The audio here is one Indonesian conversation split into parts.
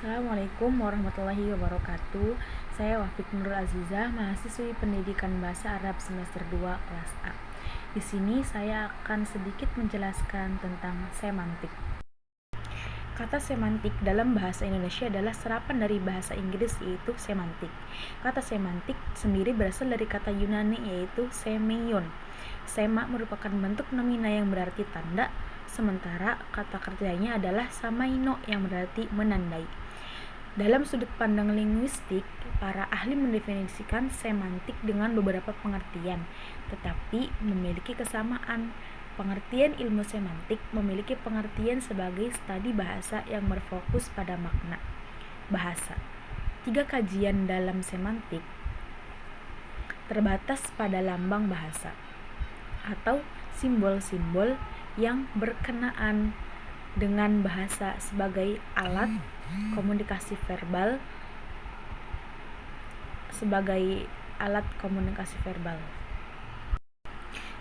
Assalamualaikum warahmatullahi wabarakatuh. Saya Wafik Nurul Azizah, mahasiswi Pendidikan Bahasa Arab semester 2 kelas A. Di sini saya akan sedikit menjelaskan tentang semantik. Kata semantik dalam bahasa Indonesia adalah serapan dari bahasa Inggris yaitu semantik. Kata semantik sendiri berasal dari kata Yunani yaitu semeion. Sema merupakan bentuk nomina yang berarti tanda, sementara kata kerjanya adalah samaino yang berarti menandai. Dalam sudut pandang linguistik, para ahli mendefinisikan semantik dengan beberapa pengertian, tetapi memiliki kesamaan. Pengertian ilmu semantik memiliki pengertian sebagai studi bahasa yang berfokus pada makna bahasa. 3 kajian dalam semantik terbatas pada lambang bahasa atau simbol-simbol yang berkenaan dengan bahasa sebagai alat komunikasi verbal.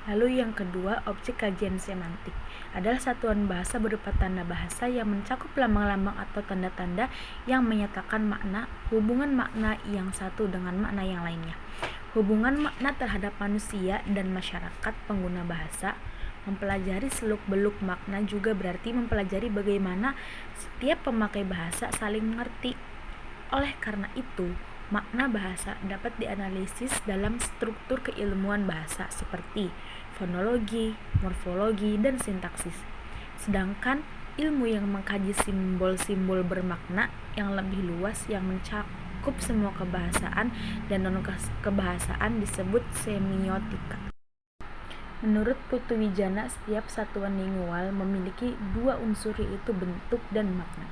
Lalu yang kedua, objek kajian semantik adalah satuan bahasa berupa tanda bahasa yang mencakup lambang-lambang atau tanda-tanda yang menyatakan makna, hubungan makna yang satu dengan makna yang lainnya. Hubungan makna terhadap manusia dan masyarakat pengguna bahasa. Mempelajari seluk-beluk makna juga berarti mempelajari bagaimana setiap pemakai bahasa saling mengerti. Oleh karena itu, makna bahasa dapat dianalisis dalam struktur keilmuan bahasa seperti fonologi, morfologi, dan sintaksis. Sedangkan ilmu yang mengkaji simbol-simbol bermakna yang lebih luas yang mencakup semua kebahasaan dan non-kebahasaan disebut semiotika. Menurut Putu Wijana, setiap satuan lingual memiliki 2 unsur yaitu bentuk dan makna.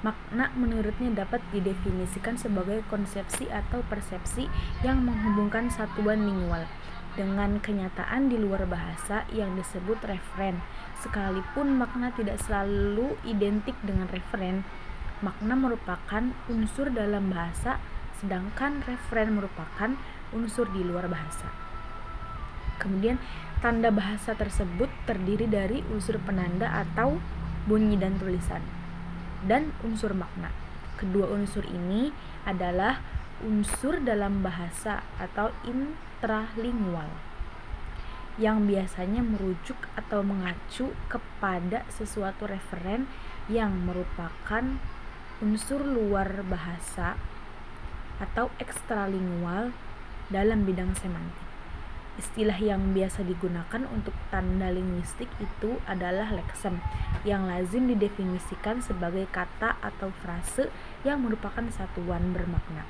Makna menurutnya dapat didefinisikan sebagai konsepsi atau persepsi yang menghubungkan satuan lingual dengan kenyataan di luar bahasa yang disebut referen. Sekalipun makna tidak selalu identik dengan referen, makna merupakan unsur dalam bahasa, sedangkan referen merupakan unsur di luar bahasa. Kemudian, tanda bahasa tersebut terdiri dari unsur penanda atau bunyi dan tulisan, dan unsur makna. Kedua unsur ini adalah unsur dalam bahasa atau intralingual yang biasanya merujuk atau mengacu kepada sesuatu referen yang merupakan unsur luar bahasa atau ekstralingual dalam bidang semantik. Istilah yang biasa digunakan untuk tanda linguistik itu adalah leksem, yang lazim didefinisikan sebagai kata atau frase yang merupakan satuan bermakna.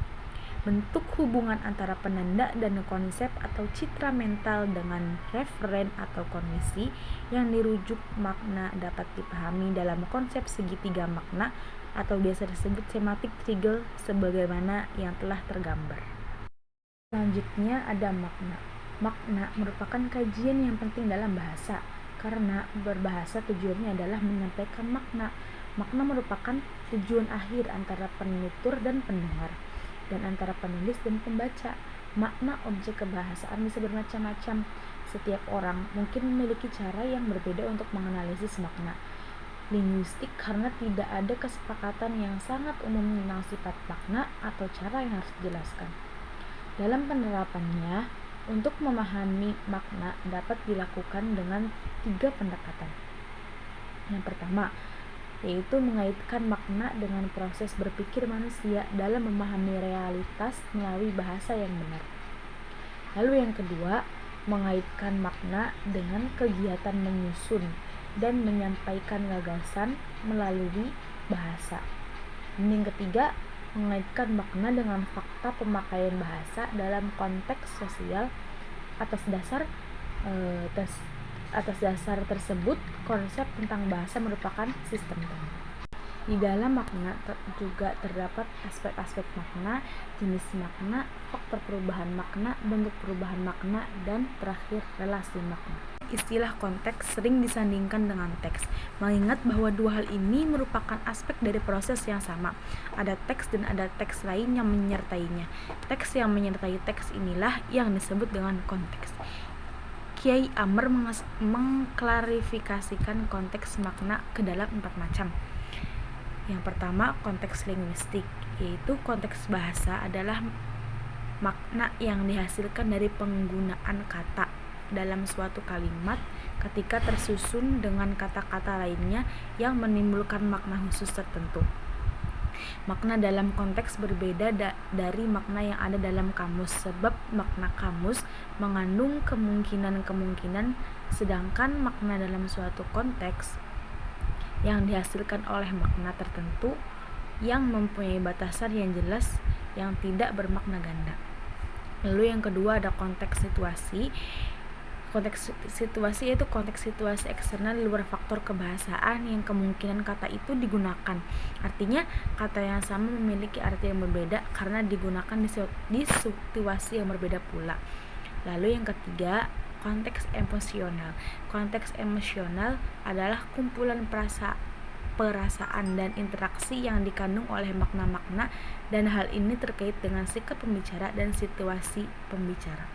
Bentuk hubungan antara penanda dan konsep atau citra mental dengan referen atau kondisi yang dirujuk makna dapat dipahami dalam konsep segitiga makna atau biasa disebut semantic triangle sebagaimana yang telah tergambar. Selanjutnya ada makna. Makna merupakan kajian yang penting dalam bahasa, karena berbahasa tujuannya adalah menyampaikan makna. Makna merupakan tujuan akhir antara penutur dan pendengar, dan antara penulis dan pembaca. Makna objek kebahasaan bisa bermacam-macam. Setiap orang mungkin memiliki cara yang berbeda untuk menganalisis makna linguistik karena tidak ada kesepakatan yang sangat umum tentang sifat makna atau cara yang harus dijelaskan. Dalam penerapannya, untuk memahami makna dapat dilakukan dengan 3 pendekatan. Yang pertama, yaitu mengaitkan makna dengan proses berpikir manusia dalam memahami realitas melalui bahasa yang benar. Lalu yang kedua, mengaitkan makna dengan kegiatan menyusun dan menyampaikan gagasan melalui bahasa. Dan yang ketiga, mengaitkan makna dengan fakta pemakaian bahasa dalam konteks sosial. Atas dasar tersebut, konsep tentang bahasa merupakan sistem tanda. Di dalam makna juga terdapat aspek-aspek makna, jenis makna, faktor perubahan makna, bentuk perubahan makna, dan terakhir relasi makna. Istilah konteks sering disandingkan dengan teks, mengingat bahwa 2 hal ini merupakan aspek dari proses yang sama. Ada teks dan ada teks lain yang menyertainya. Teks yang menyertai teks inilah yang disebut dengan konteks. Kiai Amr mengklarifikasikan konteks makna ke dalam 4 macam. Yang pertama, konteks linguistik, yaitu konteks bahasa adalah makna yang dihasilkan dari penggunaan kata dalam suatu kalimat ketika tersusun dengan kata-kata lainnya yang menimbulkan makna khusus tertentu. Makna dalam konteks berbeda dari makna yang ada dalam kamus, sebab makna kamus mengandung kemungkinan-kemungkinan, sedangkan makna dalam suatu konteks yang dihasilkan oleh makna tertentu yang mempunyai batasan yang jelas yang tidak bermakna ganda. Lalu yang kedua ada konteks situasi. Konteks situasi yaitu konteks situasi eksternal di luar faktor kebahasaan yang kemungkinan kata itu digunakan. Artinya kata yang sama memiliki arti yang berbeda karena digunakan di situasi yang berbeda pula. Lalu yang ketiga, konteks emosional. Konteks emosional adalah kumpulan perasaan dan interaksi yang dikandung oleh makna-makna, dan hal ini terkait dengan sikap pembicara dan situasi pembicara.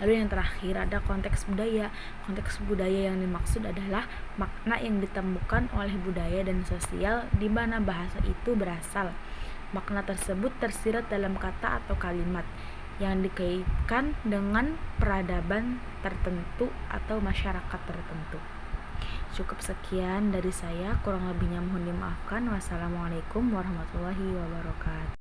Lalu yang terakhir ada konteks budaya. Konteks budaya yang dimaksud adalah makna yang ditemukan oleh budaya dan sosial di mana bahasa itu berasal. Makna tersebut tersirat dalam kata atau kalimat yang dikaitkan dengan peradaban tertentu atau masyarakat tertentu. Cukup sekian dari saya, kurang lebihnya mohon dimaafkan. Wassalamualaikum warahmatullahi wabarakatuh.